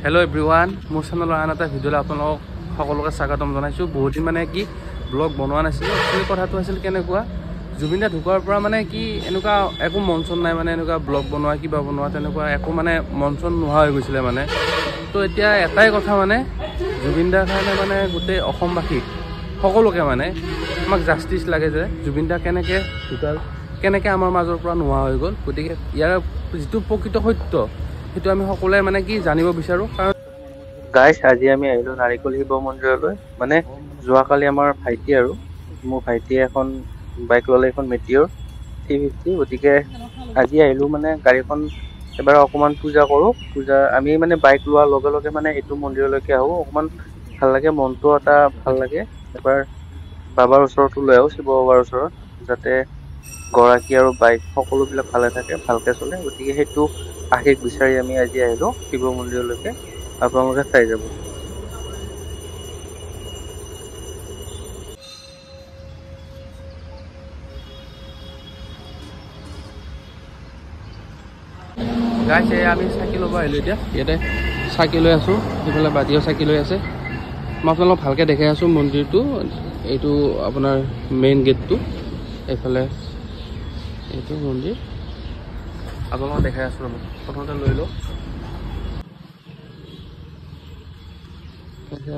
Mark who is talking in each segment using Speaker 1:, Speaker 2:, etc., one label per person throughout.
Speaker 1: Hello everyone मोर चेनेলৰ আন এটা ভিডিঅ'লৈ আপোনালোকক সকলোকে স্বাগতম জনাইছোঁ। বহুত দিন মানে কি ব্লগ বনোৱা নাছিলোঁ। এই কথাটো আছিল কেনেকুৱা জুবিন দা ঢুকোৱাৰ পৰা মানে কি এনেকুৱা একো মনচন নাই, মানে এনেকুৱা ব্লগ বনোৱা কিবা বনোৱা তেনেকুৱা একো মানে মনচন নোহোৱা হৈ গৈছিলে মানে। তো এতিয়া এটাই কথা মানে জুবিন দাৰ কাৰণে মানে গোটেই অসমবাসী সকলোকে মানে আমাক জাষ্টিচ লাগে যে জুবিন দা কেনেকৈ ঢুকাল, কেনেকৈ আমাৰ মাজৰ পৰা নোহোৱা হৈ গ'ল। গতিকে ইয়াৰ যিটো প্ৰকৃত সত্য সেইটো আমি সকলোৱে মানে কি জানিব বিচাৰোঁ। কাৰণ গাইছ আজি আমি আহিলোঁ নাৰিকল শিৱ মন্দিৰলৈ। মানে যোৱাকালি আমাৰ ভাইটি আৰু মোৰ ভাইটিয়ে এখন বাইক ল'লে, এখন মেটিঅৰ 350। গতিকে আজি আহিলোঁ মানে গাড়ীখন এবাৰ অকণমান পূজা কৰোঁ। আমি মানে বাইক লোৱাৰ লগে লগে মানে এইটো মন্দিৰলৈকে আহোঁ, অকণমান ভাল লাগে, মনটো এটা ভাল লাগে। এবাৰ বাবাৰ ওচৰতো লৈ আহোঁ, শিৱ বাবাৰ ওচৰত, যাতে গৰাকী আৰু বাইক সকলোবিলাক ভালে থাকে, ভালকে চলে। গতিকে সেইটো আশীষ বিচাৰি আমি আজি আহিলোঁ শিৱ মন্দিৰলৈকে। আপোনালোকে চাই যাব। গাইছে আমি চাকি ল'ব আহিলোঁ। এতিয়া ইয়াতে চাকি লৈ আছোঁ, সেইফালে বাদিও চাকি লৈ আছে। মই আপোনালোকক ভালকৈ দেখাই আছোঁ মন্দিৰটো। এইটো আপোনাৰ মেইন গেটটো, এইফালে এইটো মন্দিৰ আপোনালোকক দেখাই আছোঁ। ৰ'ব প্ৰথমতে লৈ লওঁ,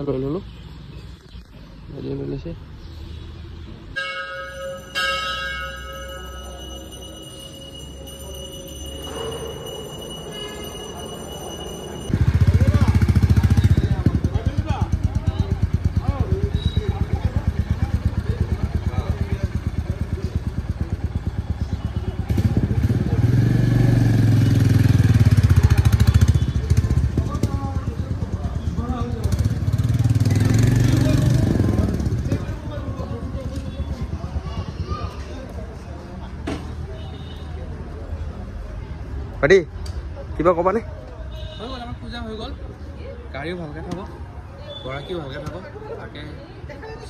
Speaker 1: লৈ ল'লোঁ, লৈ লৈছে।
Speaker 2: ভাইটি কিবা ক'বানে?
Speaker 1: হৈ গ'ল, আমাৰ পূজা হৈ গ'ল। গাড়ীও ভালকৈ থাকক, গৰাকীও ভালকৈ থাকক, তাকে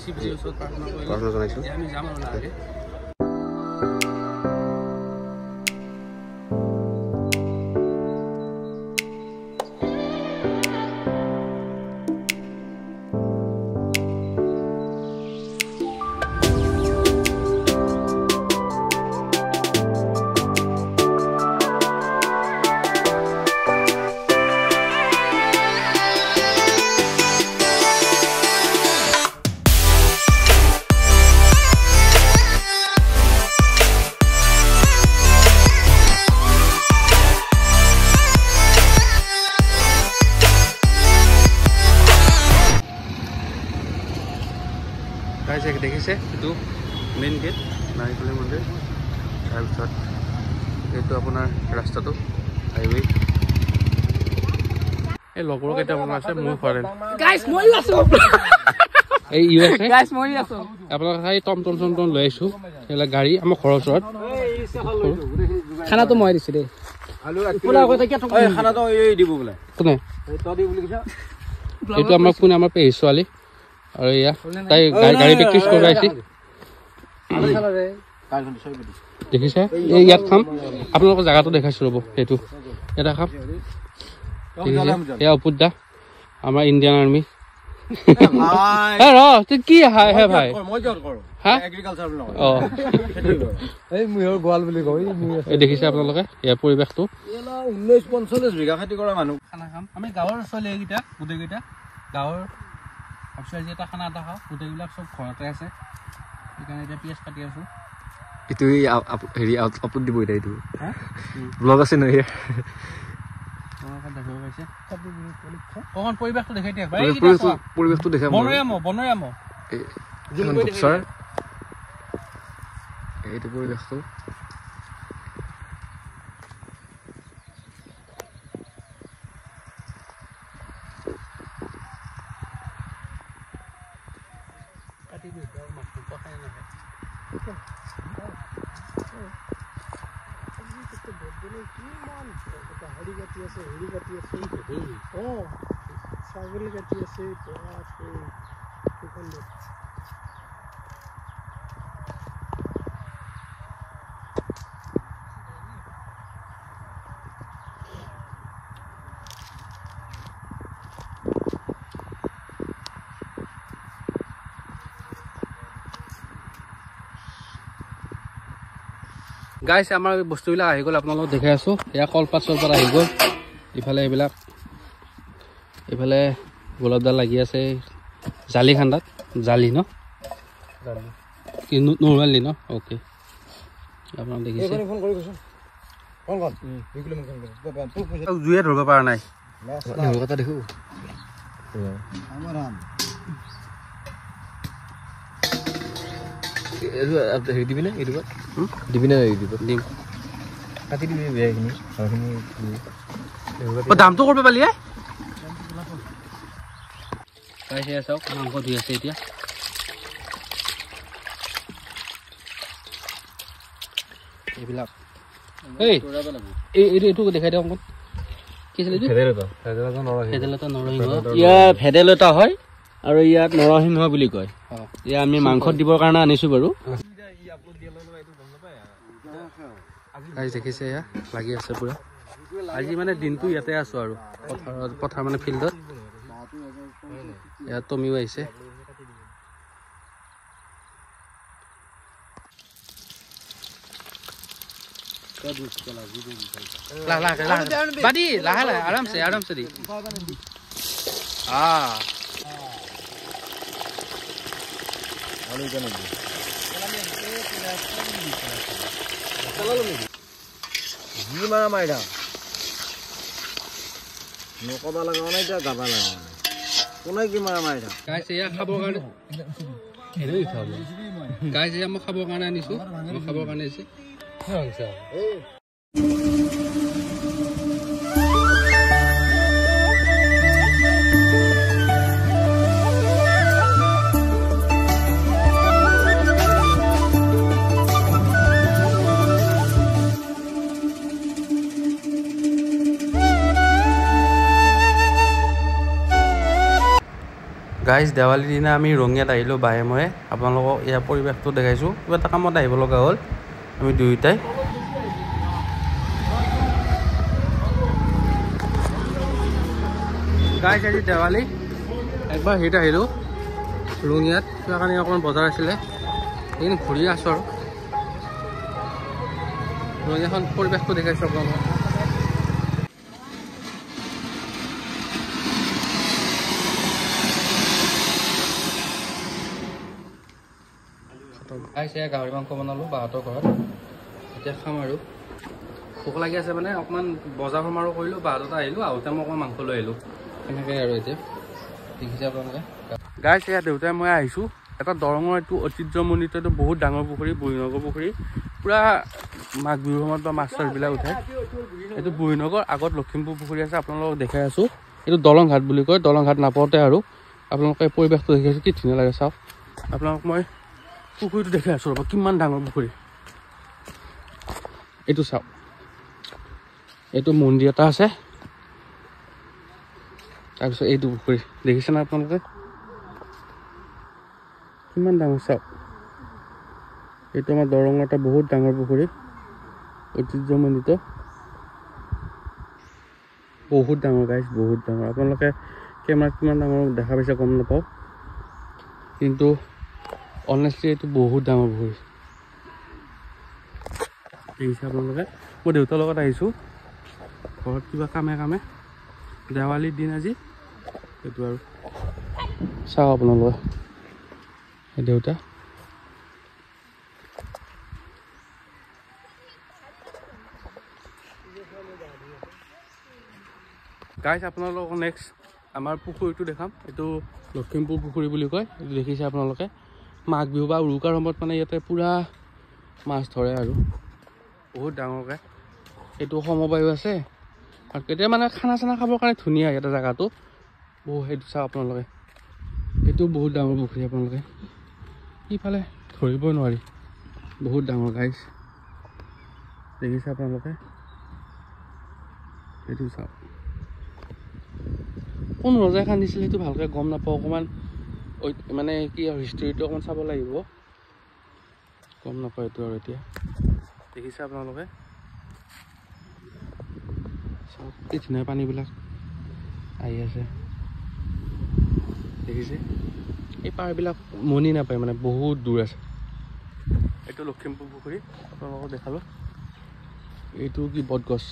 Speaker 1: শিৱজীৰ ওচৰত প্ৰাৰ্থনা জনাইছোঁ। আমি যাম আৰু লাহেকৈ। দেখিছে এইটো মেইন গেট নাৰিকলি মন্দিৰ, তাৰপিছত এইটো আপোনাৰ ৰাস্তাটো হাইৱে। এই লগৰ কেইটামান আছে মোৰ ফৰেন এই ইউ এছ আপোনালোকে এই টমটম চমটম লৈ আহিছোঁ, সেইবিলাক গাড়ী আমাৰ ঘৰৰ ওচৰত।
Speaker 2: খানাটো মই দিছোঁ দেই।
Speaker 1: এইটো আমাৰ কোনে আমাৰ পেহী ছোৱালী, আৰু এয়া তাই গাড়ী প্ৰেক্টিচ কৰিব আহিছে। দেখিছে এই ইয়াত খাম, আপোনালোকৰ জেগাটো দেখাইছোঁ ৰ'ব। সেইটো এটা খাম, দেখিছে এয়া অপুত দা আমাৰ ইণ্ডিয়ান আৰ্মি। কি হে ভাই দেখিছে আপোনালোকে ইয়াৰ পৰিৱেশটো।
Speaker 2: 19-45 বিঘা খেতি কৰা মানুহ।
Speaker 1: খানা খাম আমি গাঁৱৰ ছোৱালী এইকেইটা, গোটেইকেইটা গাঁৱৰ ভাবছোঁ আজি এটা খানা এটা খাওঁ। গোটেইবিলাক চব ঘৰতে আছে, সেইকাৰণে এতিয়া পিঁয়াজ কাটি আছোঁ।
Speaker 2: এইটো হেৰি আপলোড দিব এতিয়া, এইটো ব্লগ আছে ন ইয়াৰ।
Speaker 1: দেখিব পাইছে অকণ পৰিৱেশটো দেখাই দিয়া,
Speaker 2: পৰিৱেশটো দেখা
Speaker 1: বনৰীয়া
Speaker 2: এইটো পৰিৱেশটো।
Speaker 3: ছাগলী কাটি আছে।
Speaker 1: গাইছ আমাৰ বস্তুবিলাক আহি গ'ল আপোনালোকক দেখাই আছোঁ এয়া কলপাত চলপাত আহি গ'ল ইফালে এইবিলাক এইফালে গোলাপডাল লাগি আছে জালি খান্দাত জালি ন কি নৰ্মেলি ন অ'কে আপোনালোকে দেখিছে জুয়ে ধৰিব পৰা নাই
Speaker 2: কথা দেখো হেৰি দিবি নে এইটো দিবি নে দিব
Speaker 1: দিম
Speaker 2: কাটি দিবি বেয়াখিনি
Speaker 1: দামটো কৰিব পালি চাওক মাংস ধুই আছে এতিয়া এইবিলাক এইটো দেখাই দিয়ক অকণ কি আছিলে
Speaker 3: ইয়াত ভেদাইলতা হয় আৰু ইয়াত নৰসিংহ বুলি কয় ইয়াত আমি মাংসত দিবৰ কাৰণে আনিছো বাৰু
Speaker 1: দেখিছে এয়া লাগি আছে পুৰা আজি মানে দিনটো ইয়াতে আছো আৰু পথাৰ মানে ফিল্ডত ইয়াত টমিও আহিছে বাদি লাহে লাহে আৰামছে দি
Speaker 3: নকবা লগা নাই এতিয়া গাবা লগা নাই কোনে কি মাৰা মাৰি থাক
Speaker 1: খাবৰ কাৰণে গাইছ এয়া মই খাবৰ কাৰণে আনিছো মই খাবৰ কাৰণে আহিছে গাইজ দেৱালীৰ দিনা আমি ৰঙিয়াত আহিলোঁ বাহে ময়ে আপোনালোকক ইয়াৰ পৰিৱেশটো দেখাইছোঁ কিবা এটা কামত আহিব লগা হ'ল আমি দুয়োটাই গাইজ আজি দেৱালী একবাৰ হেৰিত আহিলোঁ ৰঙিয়াত কিবা কাৰণে অকণমান বজাৰ আছিলে সেইখিনি ঘূৰি আছোঁ আৰু ৰঙিয়াখন পৰিৱেশটো দেখাইছোঁ আপোনালোকক গাইছ এয়া গাহৰি মাংস বনালোঁ বাহঁতৰ ঘৰত এতিয়া খাম আৰু ভোক লাগি আছে মানে অকণমান বজাৰ সমাৰো কৰিলোঁ বাহঁতত আহিলোঁ আহোঁতে মই অকণমান মাংস লৈ আহিলোঁ সেনেকৈ আৰু এতিয়া দেখিছে আপোনালোকে গাইছ এয়া দেউতাই মই আহিছোঁ এটা দৰঙৰ এইটো ঐতিহ্যমণ্ডিত এইটো বহুত ডাঙৰ পুখুৰী বুঢ়ীনগৰ পুখুৰী পূৰা মাঘ বিহুৰ সময়ত বা মাছ চাছবিলাক উঠে এইটো বুঢ়ীনগৰ আগত লখিমপুৰ পুখুৰী আছে আপোনালোকক দেখাই আছোঁ এইটো দলং ঘাট বুলি কয় দলং ঘাট নাপাওঁতে আৰু আপোনালোকে পৰিৱেশটো দেখাইছোঁ কি ধুনীয়া লাগে চাওক আপোনালোক মই পুখুৰীটো দেখাই আছোঁ ৰ'ব কিমান ডাঙৰ পুখুৰী এইটো চাওক এইটো মন্দিৰ এটা আছে তাৰপিছত এইটো পুখুৰী দেখিছেনে আপোনালোকে কিমান ডাঙৰ চাওক এইটো আমাৰ দৰঙৰ এটা বহুত ডাঙৰ পুখুৰী ঐতিহ্যমণ্ডিত বহুত ডাঙৰ গাইছ বহুত ডাঙৰ আপোনালোকে কেমেৰাত কিমান ডাঙৰ দেখা পাইছে গম নাপাওঁ কিন্তু অনেষ্টলি এইটো বহুত ডাঙৰ পুখুৰী দেখিছে আপোনালোকে মই দেউতাৰ লগত আহিছোঁ ঘৰত কিবা কামে দেৱালীৰ দিন আজি সেইটো আৰু চাওক আপোনালোকে দেউতা গাইছ আপোনালোকক নেক্সট আমাৰ পুখুৰীটো দেখাম এইটো লখিমপুৰ পুখুৰী বুলি কয় এইটো দেখিছে আপোনালোকে মাঘ বিহু বা উৰুকাৰ সময়ত মানে ইয়াতে পূৰা মাছ ধৰে আৰু বহুত ডাঙৰকৈ এইটো সমবায়ু আছে আৰু কেতিয়া মানে খানা চানা খাবৰ কাৰণে ধুনীয়া ইয়াতে জেগাটো বহুত সেইটো চাওক আপোনালোকে এইটো বহুত ডাঙৰ পুখুৰী আপোনালোকে ইফালে ধৰিবই নোৱাৰি বহুত ডাঙৰ গাইছ দেখিছে আপোনালোকে সেইটো চাওক কোন ৰজাই খান্দিছিলে সেইটো ভালকৈ গম নাপাওঁ অকণমান মানে কি আৰু হিষ্ট্ৰীটো অকণমান চাব লাগিব গম নাপাওঁ এইটো আৰু এতিয়া দেখিছে আপোনালোকে চাওক কি ধুনীয়া পানীবিলাক আহি আছে দেখিছে এই পাৰবিলাক মনি নাপায় মানে বহুত দূৰ আছে এইটো লখিমপুৰ পুখুৰী আপোনালোকক দেখালোঁ এইটো কি বটগছ